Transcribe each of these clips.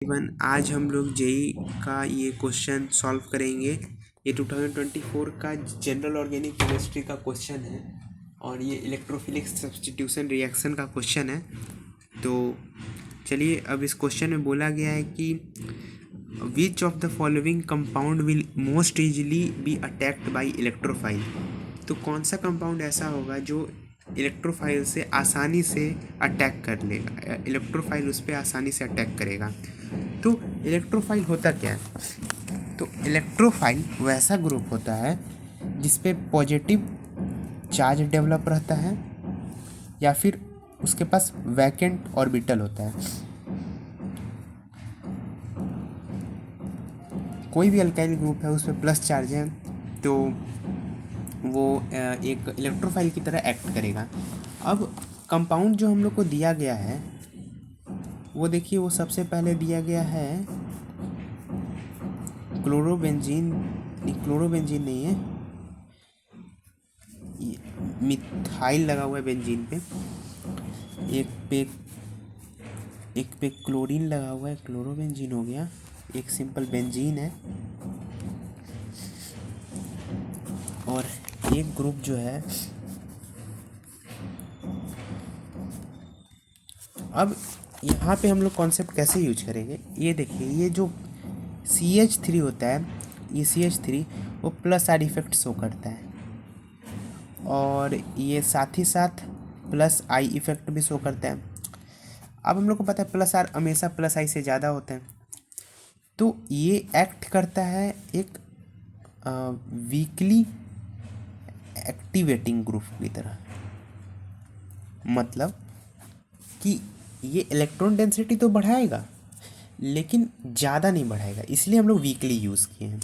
Even आज हम लोग जेई का ये क्वेश्चन सॉल्व करेंगे। ये 2024 का जनरल ऑर्गेनिक केमिस्ट्री का क्वेश्चन है और ये इलेक्ट्रोफिलिक सब्स्टिट्यूशन रिएक्शन का क्वेश्चन है। तो चलिए, अब इस क्वेश्चन में बोला गया है कि which of the following compound will most easily B attacked by electrophile. तो कौन सा कंपाउंड ऐसा होगा जो इलेक्ट्रोफाइल से आसानी से अटैक कर लेगा, इलेक्ट्रोफाइल उस पर आसानी से अटैक करेगा। तो इलेक्ट्रोफाइल होता क्या है? तो इलेक्ट्रोफाइल वैसा ग्रुप होता है जिस पे पॉजिटिव चार्ज डेवलप रहता है या फिर उसके पास वैकेंट ऑर्बिटल होता है। कोई भी अल्काइल ग्रुप है उस पर प्लस चार्ज है तो वो एक इलेक्ट्रोफाइल की तरह एक्ट करेगा। अब कंपाउंड जो हम लोग को दिया गया है वो देखिए, वो सबसे पहले दिया गया है क्लोरोबेंजीन नहीं है, मिथाइल लगा हुआ है बेंजीन पे। एक पे क्लोरीन लगा हुआ है, क्लोरोबेंजीन हो गया। एक सिंपल बेंजीन है और एक ग्रुप जो है, अब यहाँ पे हम लोग कॉन्सेप्ट कैसे यूज करेंगे ये देखिए। ये जो CH3 होता है, ये CH3 वो प्लस आर इफेक्ट शो करता है और ये साथ ही साथ प्लस आई इफेक्ट भी शो करता है। अब हम लोग को पता है प्लस आर हमेशा प्लस आई से ज़्यादा होता है, तो ये एक्ट करता है एक वीकली एक्टिवेटिंग ग्रुप की तरह। मतलब कि ये इलेक्ट्रॉन डेंसिटी तो बढ़ाएगा लेकिन ज़्यादा नहीं बढ़ाएगा, इसलिए हम लोग वीकली यूज़ किए हैं।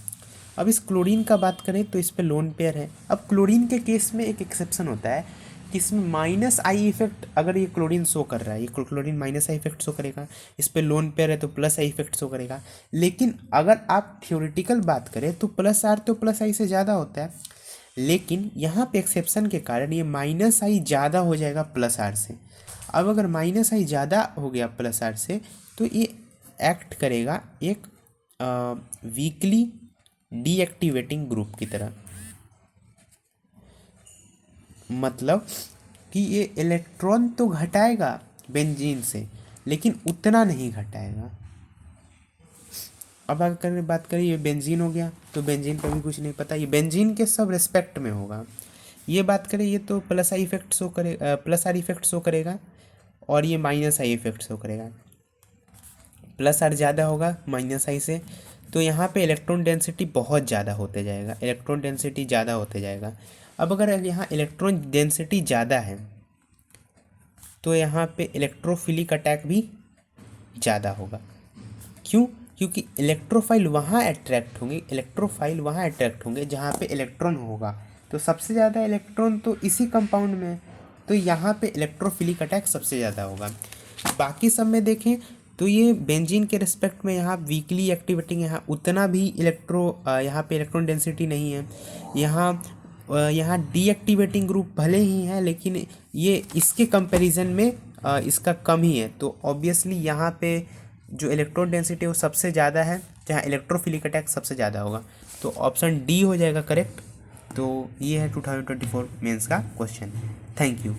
अब इस क्लोरीन का बात करें तो इस पे लोन पेयर है। अब क्लोरीन के केस में एक एक्सेप्शन होता है कि इसमें माइनस आई इफेक्ट, अगर ये क्लोरीन शो कर रहा है, ये chlorine minus I effect show करेगा, इस पे लोन पेयर है तो प्लस आई इफेक्ट शो करेगा। लेकिन अगर आप थ्योरेटिकल बात करें तो प्लस आर तो प्लस आई से ज़्यादा होता है, लेकिन यहाँ पे एक्सेप्शन के कारण ये माइनस आई ज़्यादा हो जाएगा प्लस आर से। अब अगर माइनस आई ज़्यादा हो गया प्लस आर से तो ये एक्ट करेगा एक वीकली डीएक्टिवेटिंग ग्रुप की तरह। मतलब कि ये इलेक्ट्रॉन तो घटाएगा बेंजीन से लेकिन उतना नहीं घटाएगा। अब अगर बात करें, ये बेंजीन हो गया तो बेंजीन का भी कुछ नहीं पता, ये बेंजीन के सब रेस्पेक्ट में होगा। ये बात करें, ये तो प्लस आई इफेक्ट शो करेगा, प्लस आर इफेक्ट शो करेगा और ये माइनस आई इफेक्ट शो करेगा। प्लस आर ज़्यादा होगा माइनस आई से, तो यहाँ पे इलेक्ट्रॉन डेंसिटी बहुत ज़्यादा होते जाएगा, इलेक्ट्रॉन डेंसिटी ज़्यादा होते जाएगा। अब अगर यहाँ इलेक्ट्रॉन डेंसिटी ज़्यादा है तो यहाँ पे इलेक्ट्रोफिलिक अटैक भी ज़्यादा होगा। क्यों? क्योंकि इलेक्ट्रोफाइल वहाँ अट्रैक्ट होंगे जहाँ पे इलेक्ट्रॉन होगा। तो सबसे ज़्यादा इलेक्ट्रॉन तो इसी कंपाउंड में है, तो यहाँ पे इलेक्ट्रोफिलिक अटैक सबसे ज़्यादा होगा। बाकी सब में देखें तो ये बेंजीन के रिस्पेक्ट में यहाँ वीकली एक्टिवेटिंग, यहाँ उतना भी यहाँ पे इलेक्ट्रॉन डेंसिटी नहीं है। यहाँ डीएक्टिवेटिंग ग्रुप भले ही है लेकिन ये इसके कंपैरिजन में इसका कम ही है। तो ऑब्वियसली यहाँ पे जो इलेक्ट्रॉन डेंसिटी है वो सबसे ज़्यादा है, जहाँ इलेक्ट्रोफिलिक अटैक सबसे ज़्यादा होगा। तो ऑप्शन डी हो जाएगा करेक्ट। तो ये है 2024 मेंस का क्वेश्चन। Thank you.